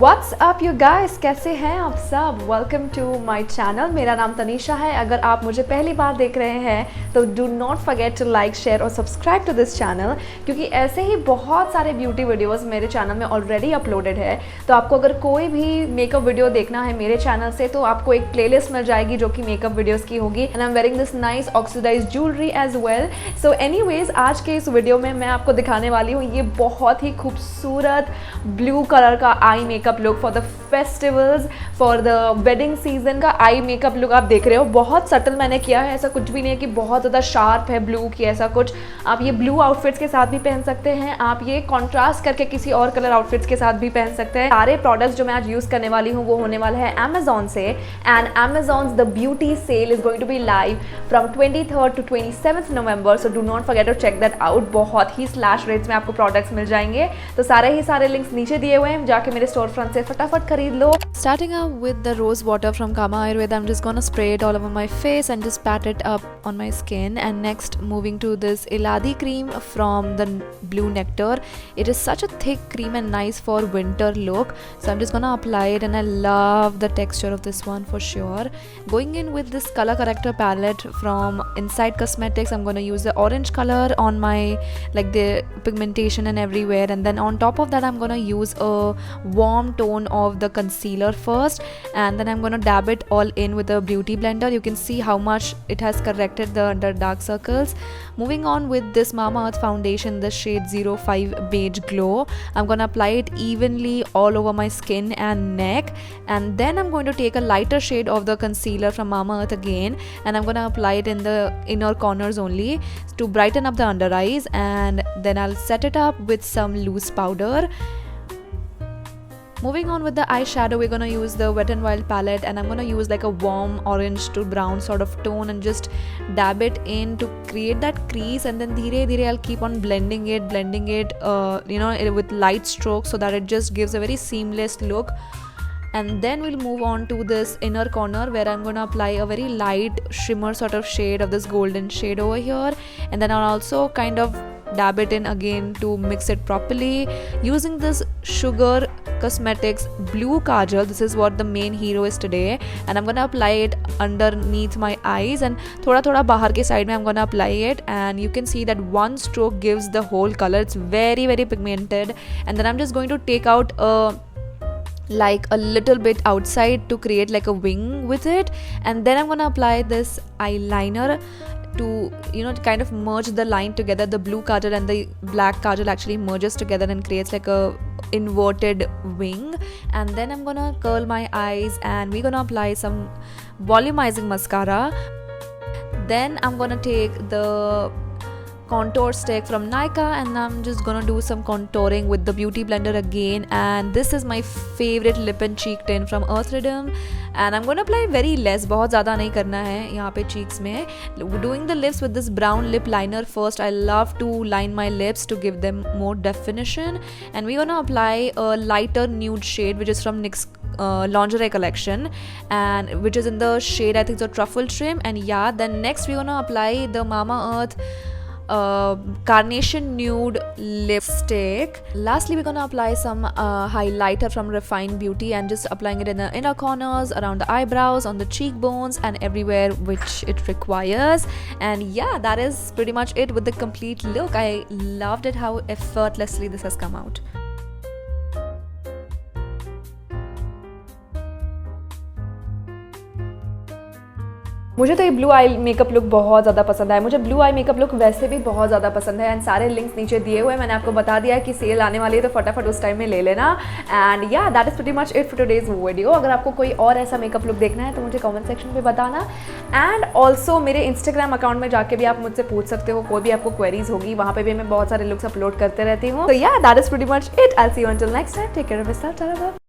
What's up you guys, कैसे हैं आप सब? Welcome to my channel. मेरा नाम तनीषा है। अगर आप मुझे पहली बार देख रहे हैं तो do not forget to like, share और सब्सक्राइब टू दिस चैनल, क्योंकि ऐसे ही बहुत सारे ब्यूटी वीडियोस मेरे चैनल में ऑलरेडी अपलोडेड है। तो आपको अगर कोई भी मेकअप वीडियो देखना है मेरे चैनल से तो आपको एक प्लेलिस्ट मिल जाएगी जो कि मेकअप वीडियोज़ की होगी। And I am wearing this nice oxidised jewellery as well. So anyways, आज के इस वीडियो में मैं आपको दिखाने वाली हूँ ये बहुत ही खूबसूरत ब्लू कलर का eye makeup look for the festivals, for the wedding season का आई मेकअप लुक आप देख रहे हो। बहुत सटल मैंने किया है, ऐसा कुछ भी नहीं है कि बहुत ज़्यादा शार्प है ब्लू की, ऐसा कुछ। आप ये ब्लू आउटफिट्स के साथ भी पहन सकते हैं, आप ये कॉन्ट्रास्ट करके किसी और कलर आउटफिट्स के साथ भी पहन सकते हैं। सारे प्रोडक्ट्स जो मैं आज यूज़ करने वाली हूँ वो होने वाला है अमेजोन से। And Amazon the beauty sale is going to be live from 23rd to 27th November, so do not forget to check that out. बहुत ही स्लैश रेट्स में आपको प्रोडक्ट्स मिल जाएंगे। तो सारे लिंक्स नीचे दिए हुए हैं, जाके मेरे स्टोर फ्रंट से फटाफट खरीद लो। Starting out with the rose water from Kama Ayurveda, I'm just gonna spray it all over my face and just pat it up on my skin. And next, moving to this Eladi cream from the Blue Nectar. It is such a thick cream and nice for winter look. So I'm just gonna apply it, and I love the texture of this one for sure. Going in with this color corrector palette from Inside Cosmetics, I'm gonna use the orange color on my the pigmentation and everywhere, and then on top of that I'm gonna use a warm tone of the concealer first, and then I'm gonna dab it all in with a beauty blender. You can see how much it has corrected the under dark circles. Moving on with this Mamaearth foundation, the shade 05 Beige Glow. I'm gonna apply it evenly all over my skin and neck, and then I'm going to take a lighter shade of the concealer from Mamaearth again, and I'm gonna apply it in the inner corners only to brighten up the under eyes, and then I'll set it up with some loose powder. Moving on with the eyeshadow, we're gonna use the Wet n Wild palette, and I'm gonna use like a warm orange to brown sort of tone and just dab it in to create that crease, and then dheere I'll keep on blending it with light strokes so that it just gives a very seamless look. And then we'll move on to this inner corner where I'm gonna apply a very light shimmer sort of shade of this golden shade over here, and then I'll also kind of dab it in again to mix it properly using this Sugar Cosmetics blue kajal. This is what the main hero is today, and I'm gonna apply it underneath my eyes, and thoda bahar ke side mein I'm gonna apply it, and you can see that one stroke gives the whole color. It's very pigmented. And then I'm just going to take out a little bit outside to create like a wing with it, and then I'm gonna apply this eyeliner to kind of merge the line together. The blue kajal and the black kajal actually merges together and creates like a inverted wing. And then I'm gonna curl my eyes, and we're gonna apply some volumizing mascara. Then I'm gonna take the contour stick from Nykaa, and I'm just gonna do some contouring with the beauty blender again. And this is my favorite lip and cheek tint from Earth Rhythm, and I'm gonna apply very less, बहुत ज़्यादा नहीं करना है यहाँ पे cheeks में. Doing the lips with this brown lip liner first. I love to line my lips to give them more definition, and we're gonna apply a lighter nude shade which is from NYX lingerie collection, and which is in the shade I think so Truffle Trim. And yeah, then next we're gonna apply the Mamaearth Carnation Nude lipstick. Lastly, we're gonna apply some highlighter from Refined Beauty, and just applying it in the inner corners, around the eyebrows, on the cheekbones, and everywhere which it requires. And yeah, that is pretty much it with the complete look. I loved it how effortlessly this has come out. मुझे तो ये blue eye makeup look बहुत ज़्यादा पसंद आया। मुझे blue eye makeup look वैसे भी बहुत ज़्यादा पसंद है, एंड सारे लिंक्स नीचे दिए हुए हैं। मैंने आपको बता दिया है कि सेल आने वाली है, तो फटाफट उस टाइम में ले लेना। एंड या, that is pretty much it for today's video. अगर आपको कोई और ऐसा मेकअप लुक देखना है तो मुझे कमेंट सेक्शन पे बताना, एंड ऑल्सो मेरे इंस्टाग्राम अकाउंट में जाके भी आप मुझसे पूछ सकते हो, कोई भी आपको क्वेरीज होगी, वहाँ पे भी मैं बहुत सारे लुक्स अपलोड करते रहती हूँ। तो yeah, that is pretty much it. I will see you until next time. Take care of yourself.